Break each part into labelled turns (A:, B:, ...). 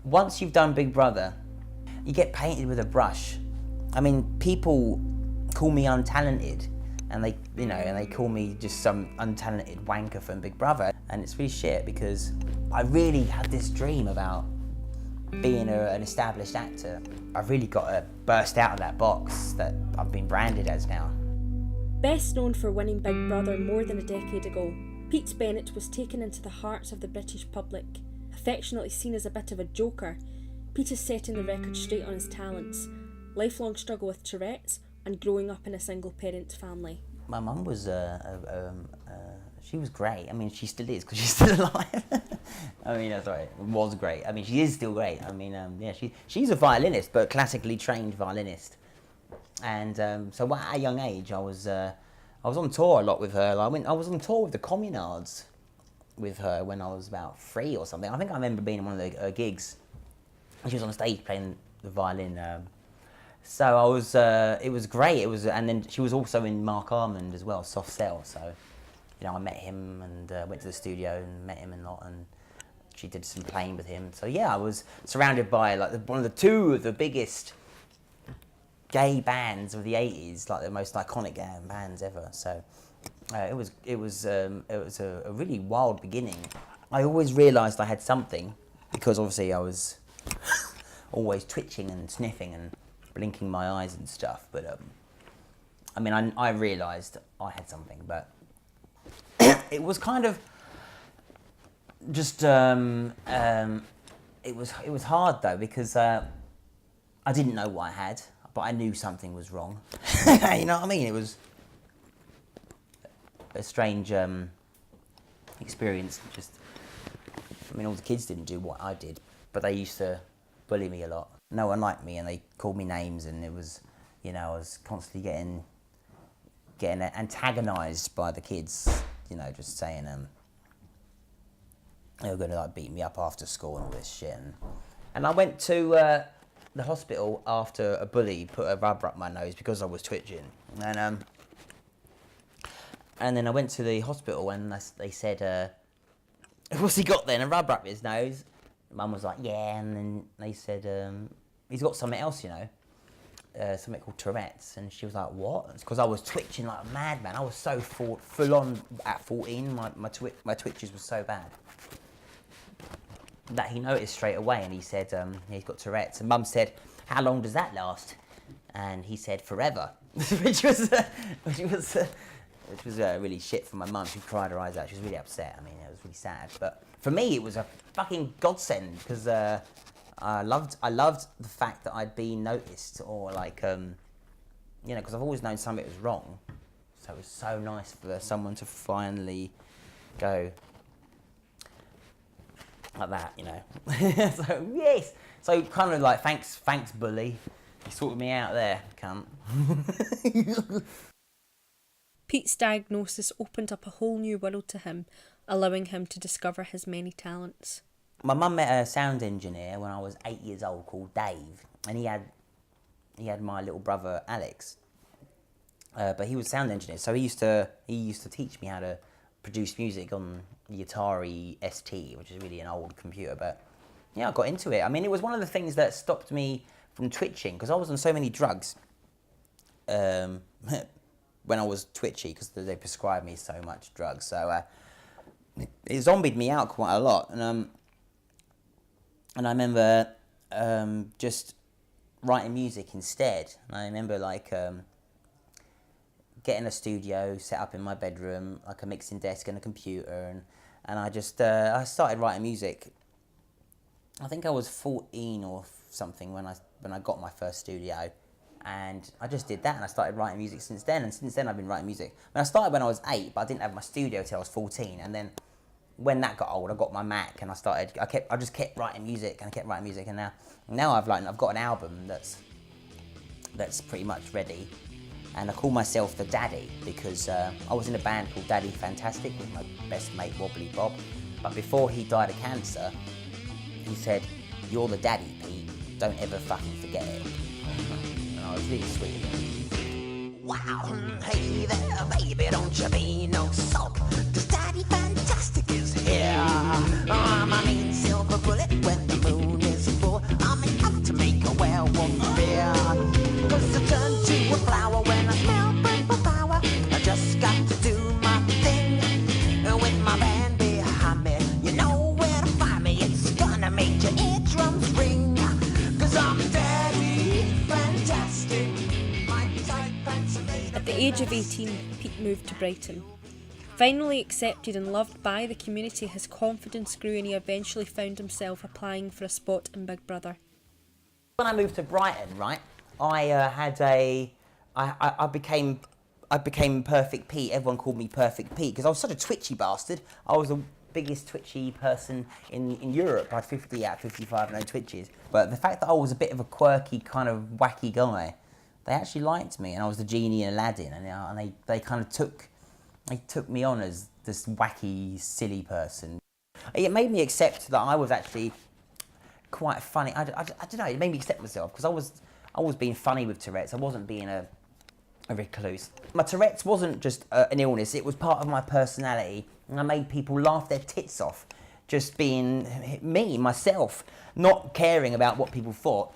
A: once you've done Big Brother, you get painted with a brush. I mean, people call me untalented, and they call me just some untalented wanker from Big Brother, and it's really shit because I really had this dream about being an established actor. I've really got to burst out of that box that I've been branded as now.
B: Best known for winning Big Brother more than a decade ago, Pete Bennett was taken into the hearts of the British public. Affectionately seen as a bit of a joker, Pete is setting the record straight on his talents, lifelong struggle with Tourette's, and growing up in a single-parent family.
A: My mum was, she was great. I mean, she still is, because she's still alive. I mean, sorry, was great. I mean, she is still great. I mean, yeah, she's a violinist, but classically trained violinist. And so at a young age, I was on tour a lot with her. I was on tour with the Communards with her when I was about 3 or something. I think I remember being in one of the gigs. She was on stage playing the violin. So I was, it was great. And then she was also in Mark Armand as well, Soft Cell. So, I met him and went to the studio and met him a lot, and she did some playing with him. So yeah, I was surrounded by one of the two of the biggest gay bands of the 80s, like the most iconic bands ever. So it was a really wild beginning. I always realised I had something, because obviously I was always twitching and sniffing and blinking my eyes and stuff. But I mean, I realised I had something, but it was kind of just it was hard though, because I didn't know what I had, but I knew something was wrong. You know what I mean? It was a strange experience. I mean, all the kids didn't do what I did, but they used to bully me a lot. No one liked me, and they called me names, and it was, I was constantly getting antagonised by the kids. Just saying they were going to beat me up after school and all this shit. And I went to the hospital after a bully put a rubber up my nose because I was twitching. And then I went to the hospital, and they said, what's he got then, a rubber up his nose? Mum was like, yeah, and then they said, he's got something else, something called Tourette's. And she was like, what? It's because I was twitching like a madman. I was so full on at 14, my twitches were so bad that he noticed straight away, and he said, he's got Tourette's. And Mum said, how long does that last? And he said, forever, which was really shit for my mum. She cried her eyes out. She was really upset. I mean, it was really sad. But for me, it was a fucking godsend, because I loved the fact that I'd been noticed, or because I've always known something was wrong. So it was so nice for someone to finally go like that, So yes, so kind of like thanks bully, you sorted me out there, cunt.
B: Pete's diagnosis opened up a whole new world to him, allowing him to discover his many talents.
A: My mum met a sound engineer when I was 8 years old called Dave, and he had my little brother Alex, but he was a sound engineer, so he used to teach me how to produce music on the Atari ST, which is really an old computer. But yeah, I got into it. I mean, it was one of the things that stopped me from twitching, because I was on so many drugs when I was twitchy, because they prescribed me so much drugs. So it zombied me out quite a lot. And I remember just writing music instead. And I remember getting a studio set up in my bedroom, like a mixing desk and a computer, and I just I started writing music. I think I was 14 or something when I got my first studio, and I just did that, and I started writing music since then. And since then I've been writing music. I started when I was 8, but I didn't have my studio till I was 14, and then when that got old, I got my Mac, and I just kept writing music, and I kept writing music, and now I've got an album that's pretty much ready, and I call myself the Daddy, because I was in a band called Daddy Fantastic with my best mate Wobbly Bob, but before he died of cancer, he said, "You're the Daddy, Pete, don't ever fucking forget it." And I was really sweet of him.
C: Wow, hey there, baby, don't you be no soap, 'cause Daddy Fantastic is here. I'm a mean silver bullet when the moon is full.
B: age of 18, Pete moved to Brighton. Finally accepted and loved by the community, his confidence grew and he eventually found himself applying for a spot in Big Brother.
A: When I moved to Brighton, right, I became Perfect Pete. Everyone called me Perfect Pete because I was such a twitchy bastard. I was the biggest twitchy person in Europe. I had 50 out of 55 no twitches. But the fact that I was a bit of a quirky, kind of wacky guy, they actually liked me, and I was the genie in Aladdin, and they kind of took me on as this wacky, silly person. It made me accept that I was actually quite funny. I don't know, it made me accept myself, because I was being funny with Tourette's. I wasn't being a recluse. My Tourette's wasn't just an illness, it was part of my personality, and I made people laugh their tits off, just being me, myself, not caring about what people thought.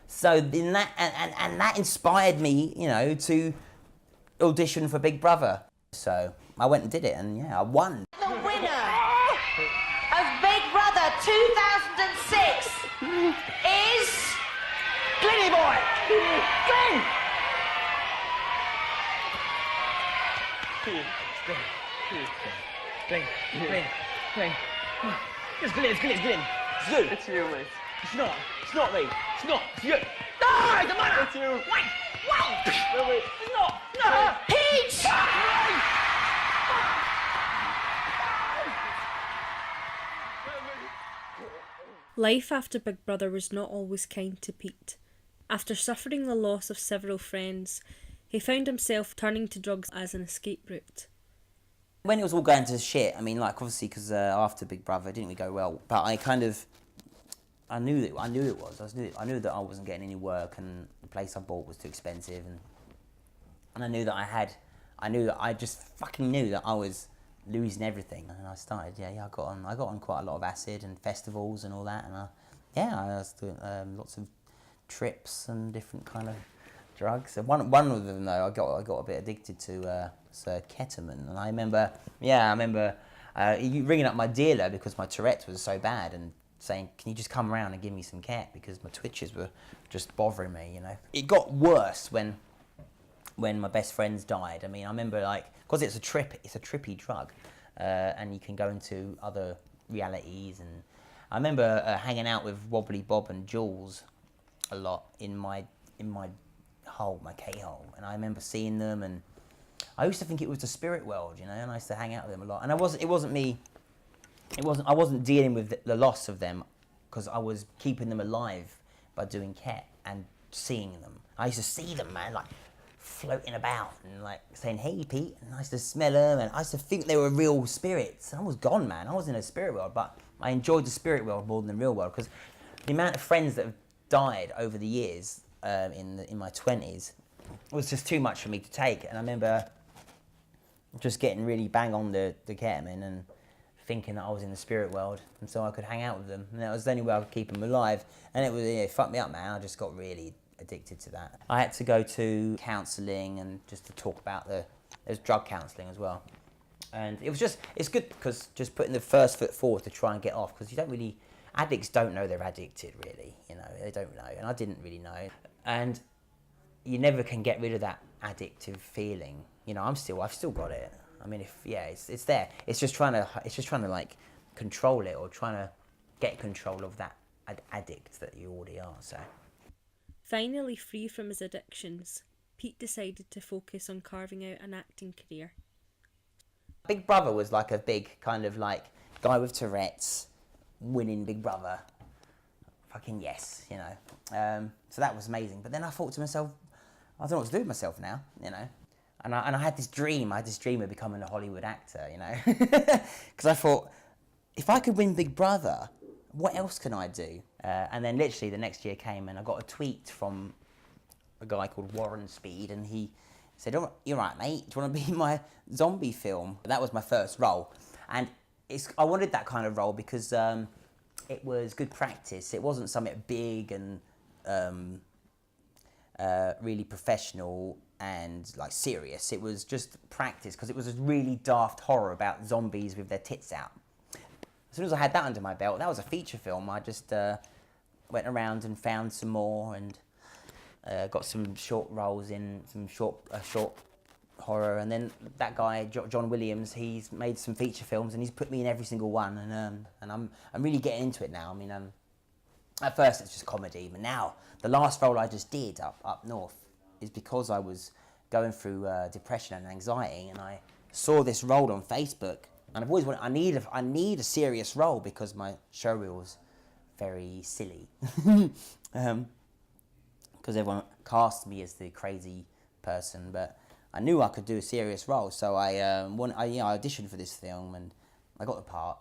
A: So in that, and that inspired me, you know, to audition for Big Brother. So I went and did it, and yeah, I won.
D: The winner of Big Brother 2006 is Glenny Boy. Glenn. Glenn. It's Glenn. It's you.
E: It's you, mate.
D: It's not me. It's not. It's you. No, the matter.
E: It's you.
D: Wait.
E: No, wait.
D: It's not. No. Pete.
B: Life after Big Brother was not always kind to Pete. After suffering the loss of several friends, he found himself turning to drugs as an escape route.
A: When it was all going to shit, I mean, like, obviously, because after Big Brother, it didn't really go well. But I knew it was. I knew that I wasn't getting any work, and the place I bought was too expensive, and I knew that I just fucking knew that I was losing everything. And I started, I got on quite a lot of acid and festivals and all that, and I was doing lots of trips and different kind of drugs. And one of them though, I got a bit addicted to ketamine, and I remember ringing up my dealer because my Tourette's was so bad and saying, can you just come around and give me some ket, because my twitches were just bothering me, you know. It got worse when my best friends died. I mean, I remember, like, because it's a trippy drug, and you can go into other realities, and I remember hanging out with Wobbly Bob and Jules a lot in my K-hole, and I remember seeing them, and I used to think it was the spirit world, you know, and I used to hang out with them a lot, and I wasn't dealing with the loss of them, because I was keeping them alive by doing ket and seeing them. I used to see them, man, like floating about and like saying, hey Pete, and I used to smell them, and I used to think they were real spirits. I was gone, man. I was in a spirit world, but I enjoyed the spirit world more than the real world, because the amount of friends that have died over the years in my 20s was just too much for me to take. And I remember just getting really bang on the ketamine and thinking that I was in the spirit world, and so I could hang out with them, and that was the only way I could keep them alive. And it fucked me up, man. I just got really addicted to that. I had to go to counselling, and just to talk about there's drug counselling as well. And it's good because just putting the first foot forward to try and get off, because addicts don't know they're addicted, really, you know, they don't know, and I didn't really know. And you never can get rid of that addictive feeling, you know. I've still got it. I mean, it's there. It's just trying to like control it, or trying to get control of that addict that you already are, so.
B: Finally free from his addictions, Pete decided to focus on carving out an acting career.
A: Big Brother was like a big kind of like guy with Tourette's winning Big Brother. Fucking yes, you know. So that was amazing. But then I thought to myself, I don't know what to do with myself now, you know. And I had this dream. I had this dream of becoming a Hollywood actor, you know. Because I thought, if I could win Big Brother, what else can I do? And then literally the next year came, and I got a tweet from a guy called Warren Speed, and he said, "Oh, you're right, mate. Do you want to be in my zombie film?" That was my first role, and I wanted that kind of role because it was good practice. It wasn't something big and really professional and like serious. It was just practice, because it was a really daft horror about zombies with their tits out. As soon as I had that under my belt, that was a feature film. I just went around and found some more, and got some short roles in some short horror, and then that guy John Williams, he's made some feature films, and he's put me in every single one, and I'm really getting into it now. I mean, at first it's just comedy, but now the last role I just did up north is because I was going through depression and anxiety, and I saw this role on Facebook, and I've always wanted, I need a serious role because my showreel was very silly, because everyone cast me as the crazy person, but I knew I could do a serious role, so I auditioned for this film, and I got the part,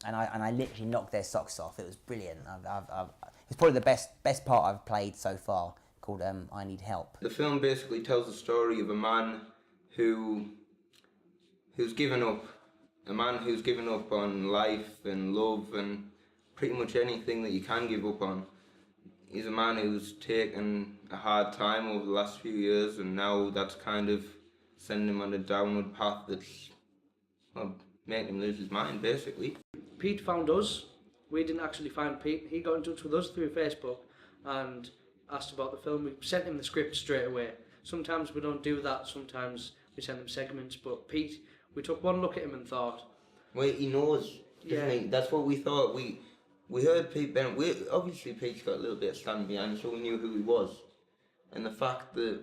A: and I literally knocked their socks off. It was brilliant. It's probably the best part I've played so far, called I Need Help.
E: The film basically tells the story of a man who's given up, on life and love and pretty much anything that you can give up on. He's a man who's taken a hard time over the last few years, and now that's kind of sending him on a downward path that's making him lose his mind, basically.
F: Pete found us. We didn't actually find Pete. He got in touch with us through Facebook and asked about the film. We sent him the script straight away. Sometimes we don't do that. Sometimes we send him segments. But Pete, we took one look at him and thought...
E: Well, he knows, doesn't he? That's what we thought. We heard Pete Bennett. Obviously, Pete's got a little bit of stand behind, so we knew who he was. And the fact that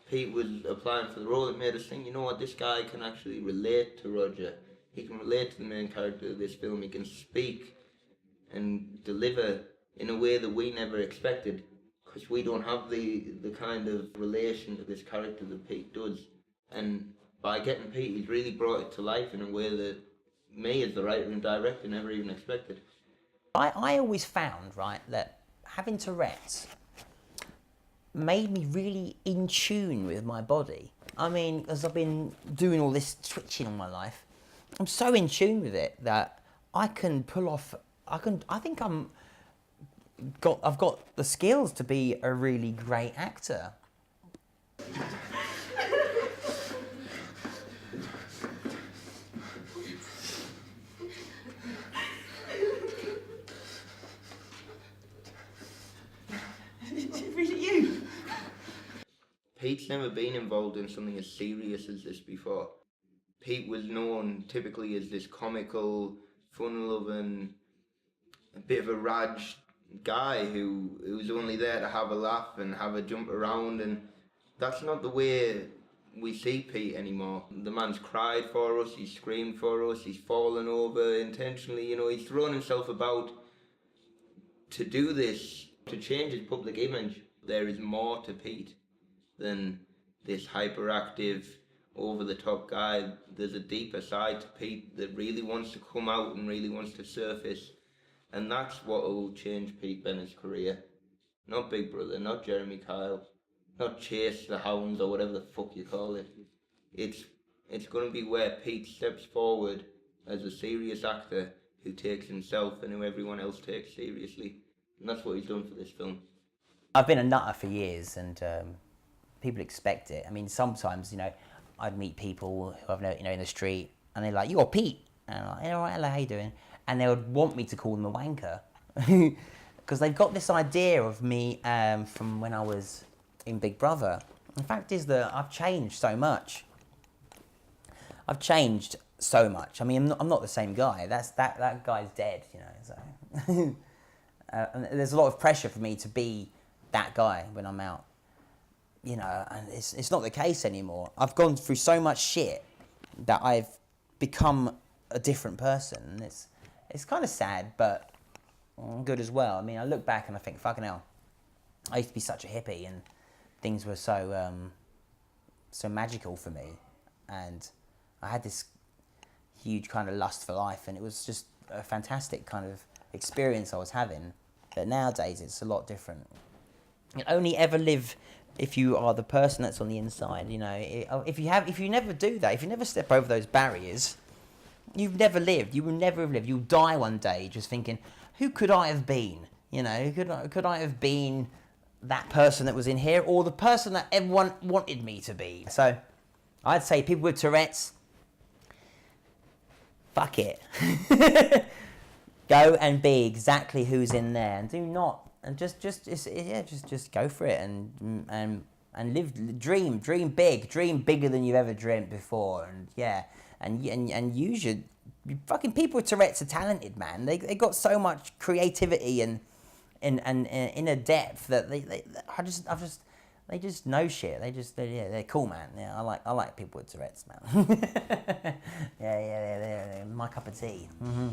E: Pete was applying for the role, it made us think, you know what, this guy can actually relate to Roger. He can relate to the main character of this film. He can speak and deliver in a way that we never expected, because we don't have the kind of relation to this character that Pete does. And by getting Pete, he's really brought it to life in a way that me, as the writer and director, never even expected.
A: I always found, right, that having Tourette's made me really in tune with my body. I mean, as I've been doing all this twitching all my life, I'm so in tune with it that I can pull off. I think I've got the skills to be a really great actor.
E: Pete's never been involved in something as serious as this before. Pete was known typically as this comical, fun-loving, a bit of a raj guy who was only there to have a laugh and have a jump around, and that's not the way we see Pete anymore. The man's cried for us, he's screamed for us, he's fallen over intentionally, he's thrown himself about to do this, to change his public image. There is more to Pete than this hyperactive, over-the-top guy. There's a deeper side to Pete that really wants to come out and really wants to surface, and that's what will change Pete Bennett's career. Not Big Brother, not Jeremy Kyle, not Chase the Hounds or whatever the fuck you call it. It's going to be where Pete steps forward as a serious actor who takes himself and who everyone else takes seriously, and that's what he's done for this film.
A: I've been a nutter for years, and people expect it. I mean, sometimes, I'd meet people who I've known, in the street, and they're like, "You're Pete," and I'm like, "All right, hello, how you doing?" And they would want me to call them a wanker, because they've got this idea of me from when I was in Big Brother. The fact is that I've changed so much. I mean, I'm not the same guy. That guy's dead, So and there's a lot of pressure for me to be that guy when I'm out, and it's not the case anymore. I've gone through so much shit that I've become a different person, and it's kind of sad, but good as well. I mean, I look back and I think, fucking hell, I used to be such a hippie, and things were so magical for me, and I had this huge kind of lust for life, and it was just a fantastic kind of experience I was having. But nowadays it's a lot different. You only ever live if you are the person that's on the inside. If you never do that, if you never step over those barriers, you've never lived. You will never have lived. You'll die one day just thinking, who could I have been? Could I have been that person that was in here, or the person that everyone wanted me to be? So I'd say people with Tourette's, fuck it. Go and be exactly who's in there, and do not and just go for it and live, dream big, dream bigger than you've ever dreamt before, and use your fucking people with Tourette's are talented, man. They got so much creativity and inner depth that they just know shit. They're cool, man. Yeah, I like people with Tourette's, man. yeah, they're my cup of tea. Mm-hmm.